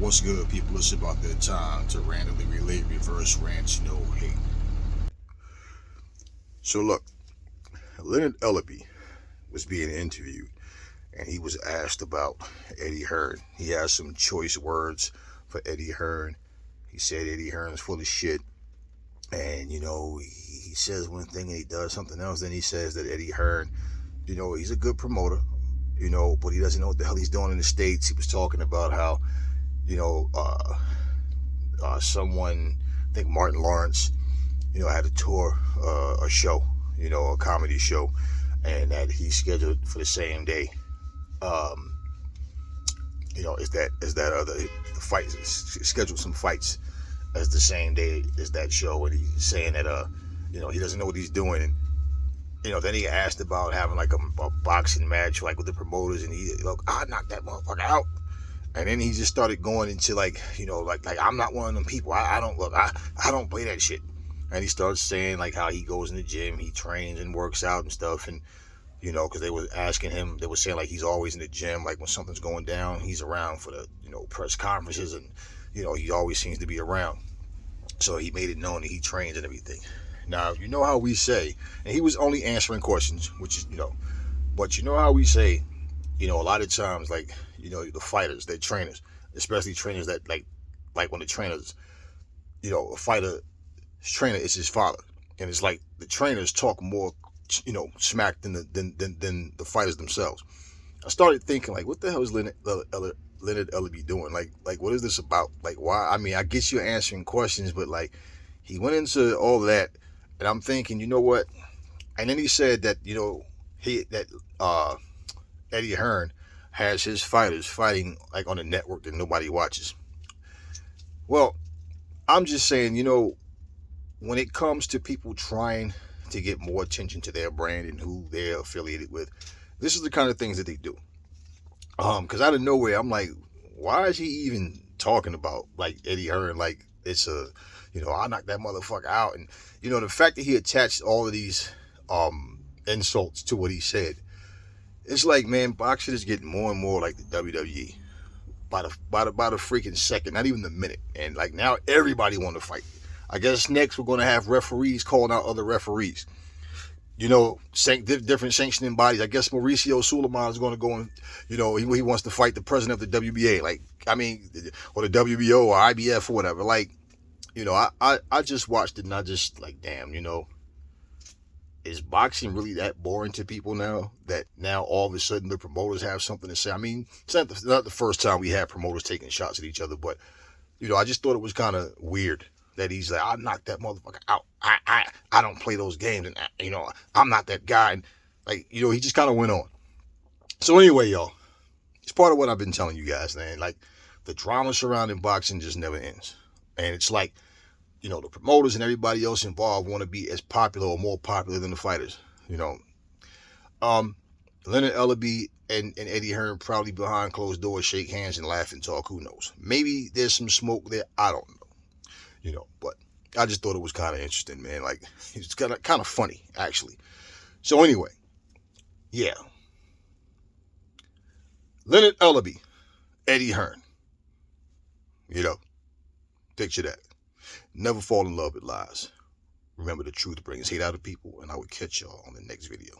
What's good, people? It's about that time to randomly relate reverse rants, no hate. So look, Leonard Elerby was being interviewed, and he was asked about Eddie Hearn. He has some choice words for Eddie Hearn. He said Eddie Hearn is full of shit, and he says one thing and he does something else. Then he says that Eddie Hearn, he's a good promoter, but he doesn't know what the hell he's doing in the States. He was talking about how you know, uh, someone, I think Martin Lawrence, had a tour, a show, a comedy show, and that he scheduled for the same day. Um, is that other the fights scheduled some fights as the same day as that show, and he's saying that he doesn't know what he's doing, and then he asked about having like a boxing match like with the promoters, and he look, I knocked that motherfucker out. And then he just started going into like I'm not one of them people. I don't play that shit. And he starts saying like how he goes in the gym, he trains and works out and stuff. And because they were asking him, they were saying like he's always in the gym. Like when something's going down, he's around for the press conferences, and he always seems to be around. So he made it known that he trains and everything. Now how we say, and he was only answering questions, which is but how we say. A lot of times, like, the fighters, they're trainers, especially trainers that, like when the trainers, a fighter's trainer is his father. And it's like the trainers talk more, smack than the fighters themselves. I started thinking, like, what the hell is Leonard Elerby doing? Like, what is this about? Like, why? I mean, I guess you're answering questions, but, like, he went into all that, and I'm thinking, you know what? And then he said that, Eddie Hearn has his fighters fighting like on a network that nobody watches. Well, I'm just saying, when it comes to people trying to get more attention to their brand and who they're affiliated with, this is the kind of things that they do. Because out of nowhere, I'm like, why is he even talking about like Eddie Hearn? Like it's I knocked that motherfucker out, and the fact that he attached all of these insults to what he said. It's like, man, boxing is getting more and more like the WWE by the freaking second, not even the minute. And like now, everybody want to fight. I guess next we're going to have referees calling out other referees. Different sanctioning bodies. I guess Mauricio Sulaiman is going to go and, he wants to fight the president of the WBA. Like, I mean, or the WBO or IBF or whatever. Like, I just watched it and I just like, damn, is boxing really that boring to people now that now all of a sudden the promoters have something to say? I mean, it's not the first time we have promoters taking shots at each other, but I just thought it was kind of weird that he's like, I knocked that motherfucker out. I don't play those games, and I'm not that guy. And like, he just kind of went on. So anyway, y'all, it's part of what I've been telling you guys, man. Like the drama surrounding boxing just never ends, and it's like, the promoters and everybody else involved want to be as popular or more popular than the fighters. Leonard Elerby and Eddie Hearn probably behind closed doors shake hands and laugh and talk. Who knows? Maybe there's some smoke there. I don't know. But I just thought it was kind of interesting, man. Like it's kind of funny, actually. So anyway, yeah, Leonard Elerby, Eddie Hearn. Picture that. Never fall in love with lies. Remember, the truth brings hate out of people, and I will catch y'all on the next video.